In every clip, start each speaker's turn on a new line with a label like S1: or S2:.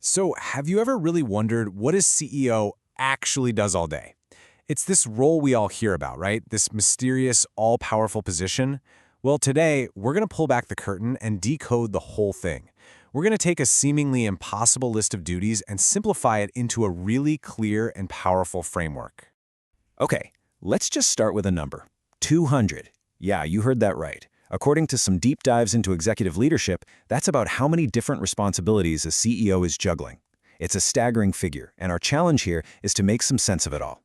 S1: So, have you ever really wondered what a CEO actually does all day? It's this role we all hear about, right? This mysterious, all-powerful position. Well, today, we're going to pull back the curtain and decode the whole thing. We're going to take a seemingly impossible list of duties and simplify it into a really clear and powerful framework.
S2: Okay, let's just start with a number. 200. Yeah, you heard that right. According to some deep dives into executive leadership, that's about how many different responsibilities a CEO is juggling. It's a staggering figure, and our challenge here is to make some sense of it all.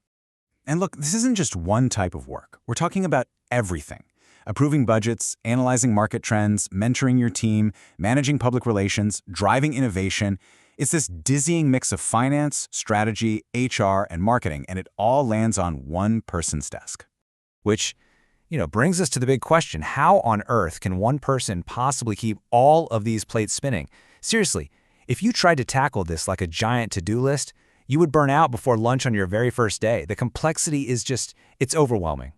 S3: And look, this isn't just one type of work. We're talking about everything. Approving budgets, analyzing market trends, mentoring your team, managing public relations, driving innovation. It's this dizzying mix of finance, strategy, HR, and marketing, and it all lands on one person's desk.
S4: Which, brings us to the big question. How on earth can one person possibly keep all of these plates spinning? Seriously, if you tried to tackle this like a giant to-do list, you would burn out before lunch on your very first day. The complexity is it's overwhelming.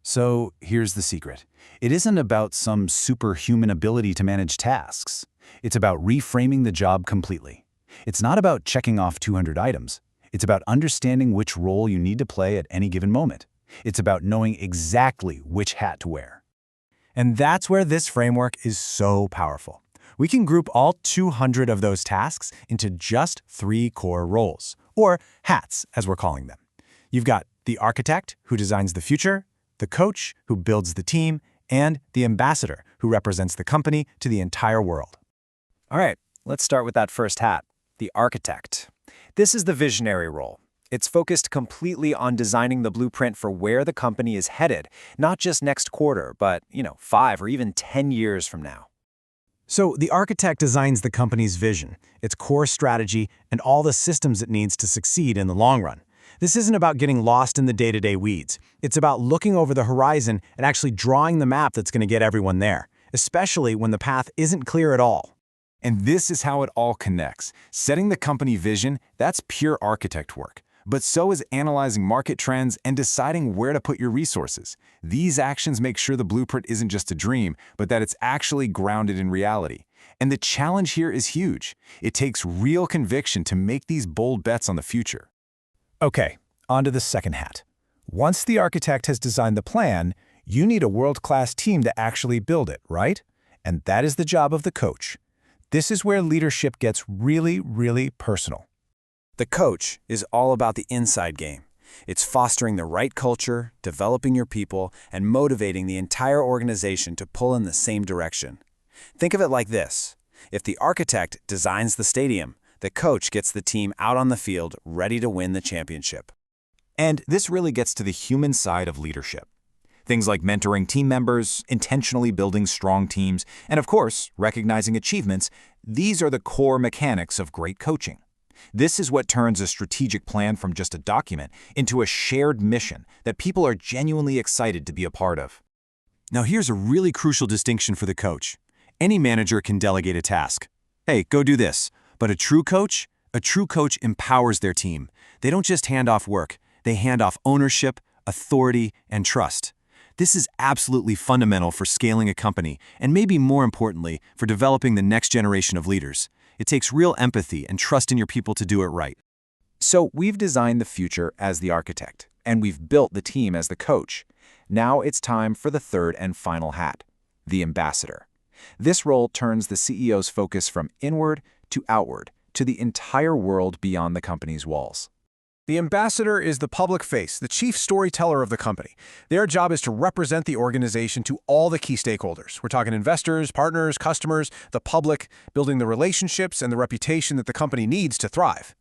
S3: So here's the secret. It isn't about some superhuman ability to manage tasks. It's about reframing the job completely. It's not about checking off 200 items. It's about understanding which role you need to play at any given moment. It's about knowing exactly which hat to wear.
S1: And that's where this framework is so powerful. We can group all 200 of those tasks into just 3 core roles, or hats, as we're calling them. You've got the architect, who designs the future, the coach, who builds the team, and the ambassador, who represents the company to the entire world.
S4: All right, let's start with that first hat, the architect. This is the visionary role. It's focused completely on designing the blueprint for where the company is headed, not just next quarter, but, 5 or even 10 years from now.
S1: So the architect designs the company's vision, its core strategy, and all the systems it needs to succeed in the long run. This isn't about getting lost in the day-to-day weeds. It's about looking over the horizon and actually drawing the map that's going to get everyone there, especially when the path isn't clear at all.
S2: And this is how it all connects. Setting the company vision, that's pure architect work. But so is analyzing market trends and deciding where to put your resources. These actions make sure the blueprint isn't just a dream, but that it's actually grounded in reality. And the challenge here is huge. It takes real conviction to make these bold bets on the future.
S3: Okay, on to the second hat. Once the architect has designed the plan, you need a world-class team to actually build it, right? And that is the job of the coach. This is where leadership gets really, really personal.
S1: The coach is all about the inside game. It's fostering the right culture, developing your people, and motivating the entire organization to pull in the same direction. Think of it like this. If the architect designs the stadium, the coach gets the team out on the field ready to win the championship.
S2: And this really gets to the human side of leadership. Things like mentoring team members, intentionally building strong teams, and of course, recognizing achievements. These are the core mechanics of great coaching. This is what turns a strategic plan from just a document into a shared mission that people are genuinely excited to be a part of.
S1: Now here's a really crucial distinction for the coach. Any manager can delegate a task. Hey, go do this. But a true coach empowers their team. They don't just hand off work. They hand off ownership, authority, and trust. This is absolutely fundamental for scaling a company, and maybe more importantly, for developing the next generation of leaders. It takes real empathy and trust in your people to do it right.
S4: So we've designed the future as the architect, and we've built the team as the coach. Now it's time for the third and final hat, the ambassador. This role turns the CEO's focus from inward to outward, to the entire world beyond the company's walls.
S5: The ambassador is the public face, the chief storyteller of the company. Their job is to represent the organization to all the key stakeholders. We're talking investors, partners, customers, the public, building the relationships and the reputation that the company needs to thrive.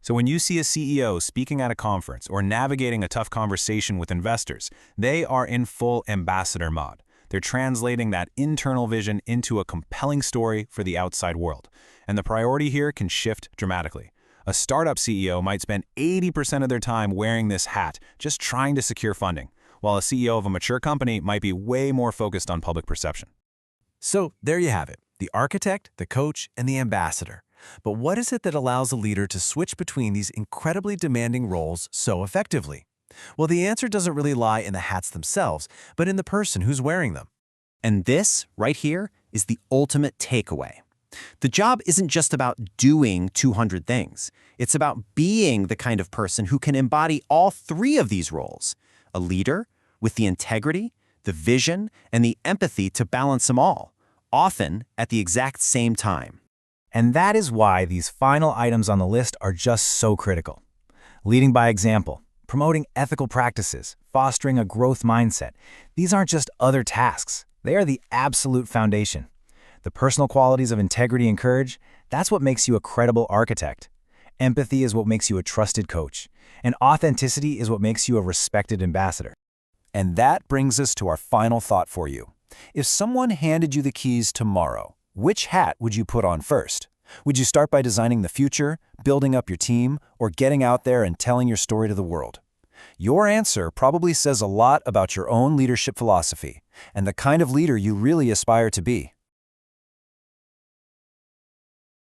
S4: So when you see a CEO speaking at a conference or navigating a tough conversation with investors, they are in full ambassador mode. They're translating that internal vision into a compelling story for the outside world. And the priority here can shift dramatically. A startup CEO might spend 80% of their time wearing this hat, just trying to secure funding, while a CEO of a mature company might be way more focused on public perception.
S1: So there you have it, the architect, the coach, and the ambassador. But what is it that allows a leader to switch between these incredibly demanding roles so effectively? Well, the answer doesn't really lie in the hats themselves, but in the person who's wearing them.
S6: And this, right here, is the ultimate takeaway. The job isn't just about doing 200 things. It's about being the kind of person who can embody all three of these roles. A leader with the integrity, the vision, and the empathy to balance them all, often at the exact same time.
S4: And that is why these final items on the list are just so critical. Leading by example, promoting ethical practices, fostering a growth mindset. These aren't just other tasks. They are the absolute foundation. The personal qualities of integrity and courage, that's what makes you a credible architect. Empathy is what makes you a trusted coach. And authenticity is what makes you a respected ambassador.
S3: And that brings us to our final thought for you. If someone handed you the keys tomorrow, which hat would you put on first? Would you start by designing the future, building up your team, or getting out there and telling your story to the world? Your answer probably says a lot about your own leadership philosophy and the kind of leader you really aspire to be.